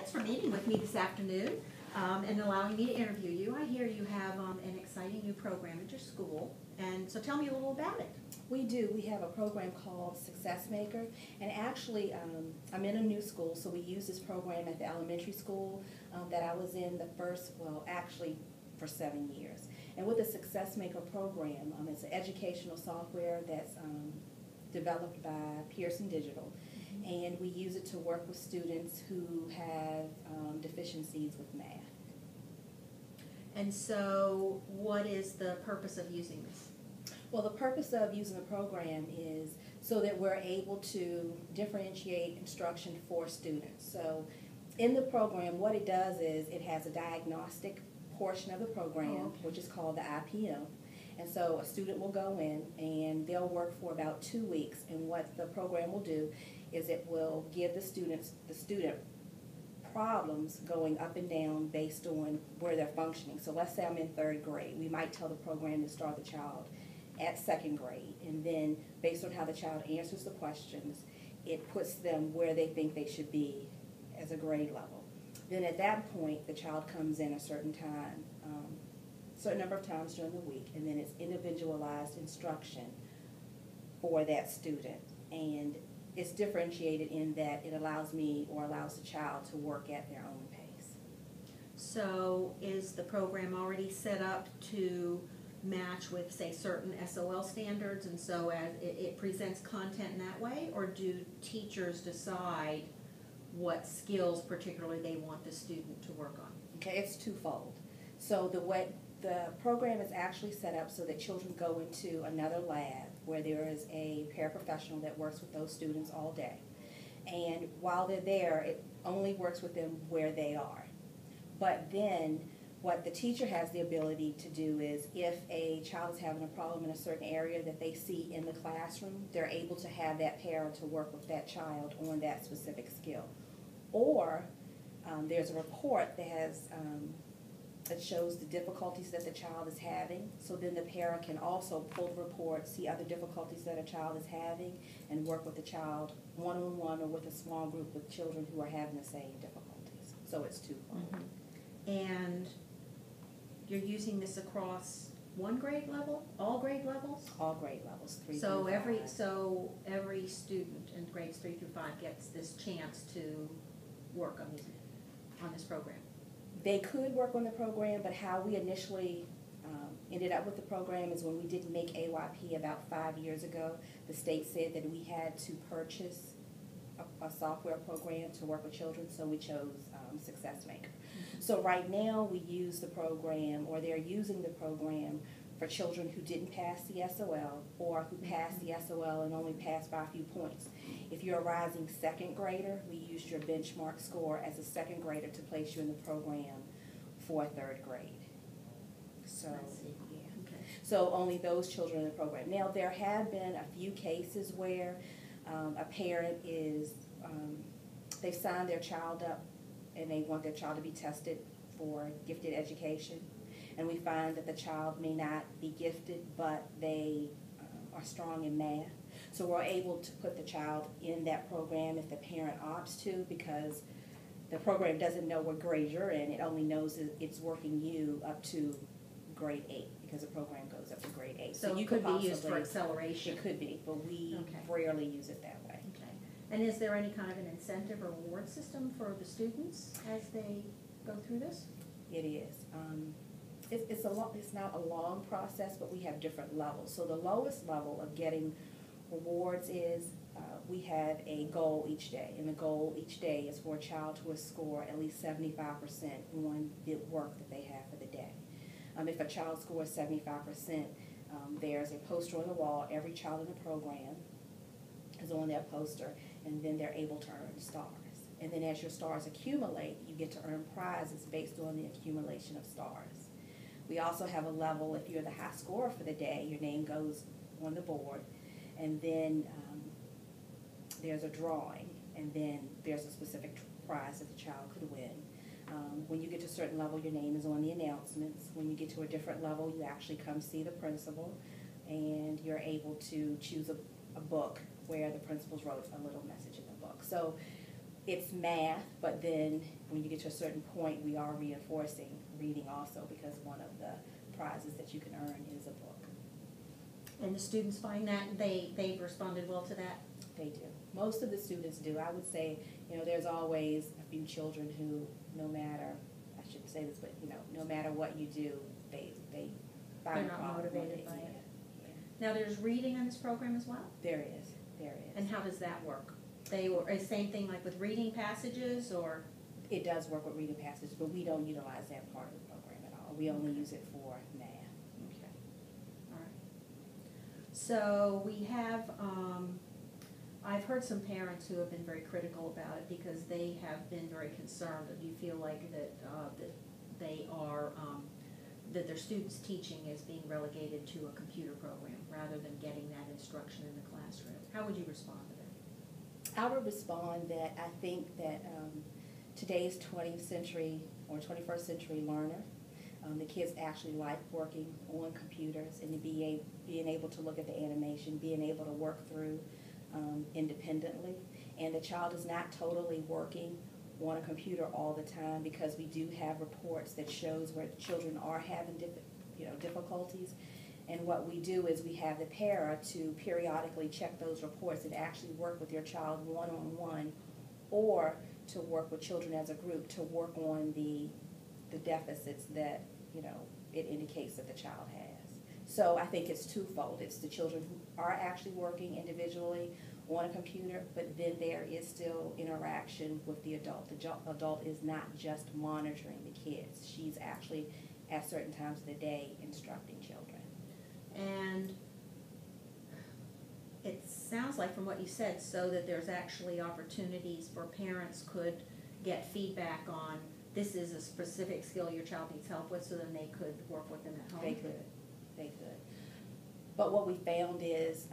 Thanks for meeting with me this afternoon and allowing me to interview you. I hear you have an exciting new program at your school, and so tell me a little about it. We do. We have a program called Success Maker, and actually I'm in a new school, so we use this program at the elementary school that I was in actually for 7 years. And with the Success Maker program, it's an educational software that's developed by Pearson Digital, and we use it to work with students who have deficiencies with math. And so what is the purpose of using this? Well, the purpose of using the program is so that we're able to differentiate instruction for students. So in the program, what it does is it has a diagnostic portion of the program, which is called the IPM. And so a student will go in and they'll work for about 2 weeks, and what the program will do is it will give the student problems going up and down based on where they're functioning. So let's say I'm in 3rd grade. We might tell the program to start the child at 2nd grade, and then based on how the child answers the questions, it puts them where they think they should be as a grade level. Then at that point, the child comes in a certain time, certain number of times during the week, and then it's individualized instruction for that student. And it's differentiated in that it allows me or allows the child to work at their own pace. So is the program already set up to match with, say, certain SOL standards, and so as it presents content in that way, or do teachers decide what skills particularly they want the student to work on? Okay, it's twofold. So the program is actually set up so that children go into another lab where there is a paraprofessional that works with those students all day. And while they're there, it only works with them where they are. But then what the teacher has the ability to do is if a child is having a problem in a certain area that they see in the classroom, they're able to have that parent to work with that child on that specific skill. Or there's a report that shows the difficulties that the child is having, so then the parent can also pull the report, see other difficulties that a child is having, and work with the child one-on-one or with a small group of children who are having the same difficulties. So it's twofold. And you're using this across one grade level, all grade levels? All grade levels, 3 So through 5. every student in grades 3 through 5 gets this chance to work on this program. They could work on the program, but how we initially ended up with the program is when we didn't make AYP about 5 years ago, the state said that we had to purchase a software program to work with children, so we chose Success Maker. So right now we use the program, or they're using the program for children who didn't pass the SOL or who passed the SOL and only passed by a few points. If you're a rising 2nd grader, we used your benchmark score as a 2nd grader to place you in the program for 3rd grade. So, yeah. Okay. So only those children in the program. Now, there have been a few cases where a parent is, they've signed their child up and they want their child to be tested for gifted education. And we find that the child may not be gifted, but they are strong in math. So we're able to put the child in that program if the parent opts to, because the program doesn't know what grade you're in. It only knows that it's working you up to grade 8, because the program goes up to grade 8. So you could be used for acceleration. It could be, but we rarely use it that way. Okay. And is there any kind of an incentive or reward system for the students as they go through this? It is. It's not a long process, but we have different levels. So the lowest level of getting rewards is we have a goal each day, and the goal each day is for a child to score at least 75% on the work that they have for the day. If a child scores 75%, there's a poster on the wall. Every child in the program is on that poster, and then they're able to earn stars. And then as your stars accumulate, you get to earn prizes based on the accumulation of stars. We also have a level, if you're the high scorer for the day, your name goes on the board, and then there's a drawing, and then there's a specific prize that the child could win. When you get to a certain level, your name is on the announcements. When you get to a different level, you actually come see the principal, and you're able to choose a book where the principals wrote a little message in the book. So it's math, but then when you get to a certain point, we are reinforcing reading also, because one of the prizes that you can earn is a book. And the students find that, they've responded well to that? They do. Most of the students do. I would say, there's always a few children who, no matter, I shouldn't say this, but, no matter what you do, they find They're a not problem with motivated by it. Yeah. Now, there's reading in this program as well? There is. And how does that work? Same thing like with reading passages, or? It does work with reading passages, but we don't utilize that part of the program at all. We only use it for math. Okay, all right. So we have, I've heard some parents who have been very critical about it because they have been very concerned. Do you feel like that they are, that their students' teaching is being relegated to a computer program rather than getting that instruction in the classroom? How would you respond to that? I would respond that I think that today's 20th century or 21st century learner, the kids actually like working on computers and being able to look at the animation, being able to work through independently. And the child is not totally working on a computer all the time, because we do have reports that shows where children are having difficulties. And what we do is we have the para to periodically check those reports and actually work with your child one-on-one, or to work with children as a group to work on the deficits that, it indicates that the child has. So I think it's twofold. It's the children who are actually working individually on a computer, but then there is still interaction with the adult. The adult is not just monitoring the kids. She's actually, at certain times of the day, instructing children. And it sounds like from what you said, so that there's actually opportunities for parents could get feedback on, this is a specific skill your child needs help with, so then they could work with them at home. They could. But what we found is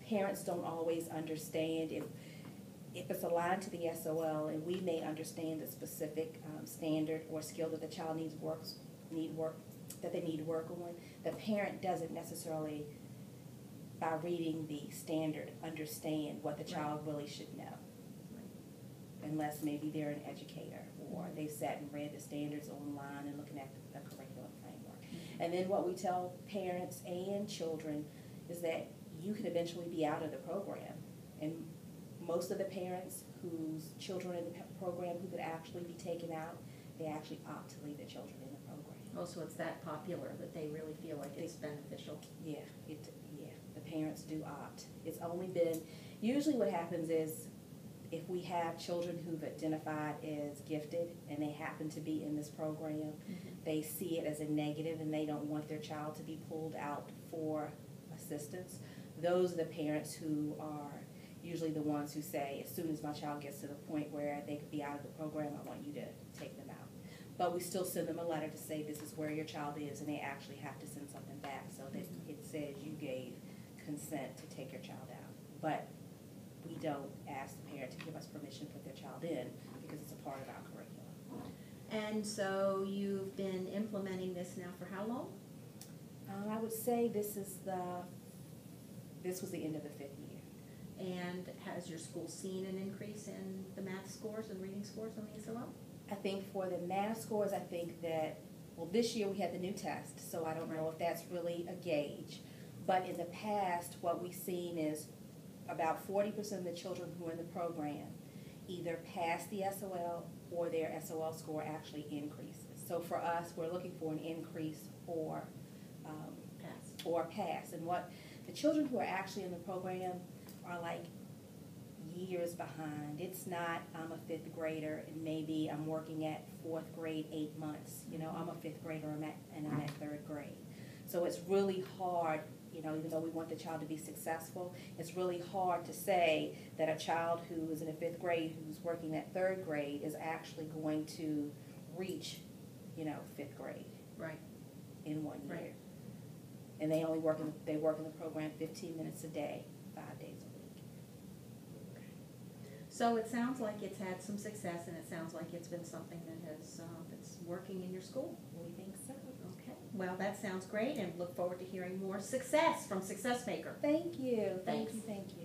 parents don't always understand if it's aligned to the SOL, and we may understand the specific standard or skill that the child needs work on. The parent doesn't necessarily, by reading the standard, understand what the child really should know, unless maybe they're an educator or they've sat and read the standards online and looking at the curriculum framework. And then what we tell parents and children is that you can eventually be out of the program. And most of the parents whose children in the program who could actually be taken out, they actually opt to leave their children in the program. Oh, so it's that popular that they really feel like it's beneficial. Yeah, the parents do opt. It's only been, usually what happens is, if we have children who've identified as gifted and they happen to be in this program, they see it as a negative and they don't want their child to be pulled out for assistance. Those are the parents who are usually the ones who say, as soon as my child gets to the point where they could be out of the program, I want you to take them out. But we still send them a letter to say this is where your child is, and they actually have to send something back so that it says you gave consent to take your child out. But we don't ask the parent to give us permission to put their child in, because it's a part of our curriculum. And so you've been implementing this now for how long? I would say this was the end of the 5th year. And has your school seen an increase in the math scores and reading scores on the SOL? I think for the math scores, I think that, well, this year we had the new test, so I don't know if that's really a gauge. But in the past, what we've seen is about 40% of the children who are in the program either pass the SOL or their SOL score actually increases. So for us, we're looking for an increase or pass. And what the children who are actually in the program are like years behind. It's not, I'm a 5th grader and maybe I'm working at 4th grade 8 months. I'm a 5th grader and I'm at 3rd grade. So it's really hard, even though we want the child to be successful, it's really hard to say that a child who is in the 5th grade who's working at 3rd grade is actually going to reach, 5th grade. Right. In 1 year. Right. And they work in the program 15 minutes a day, 5 days a week. So it sounds like it's had some success, and it sounds like it's been something that has that's working in your school. We think so. Okay. Well, that sounds great, and look forward to hearing more success from Success Maker. Thank you. Thanks. Thank you.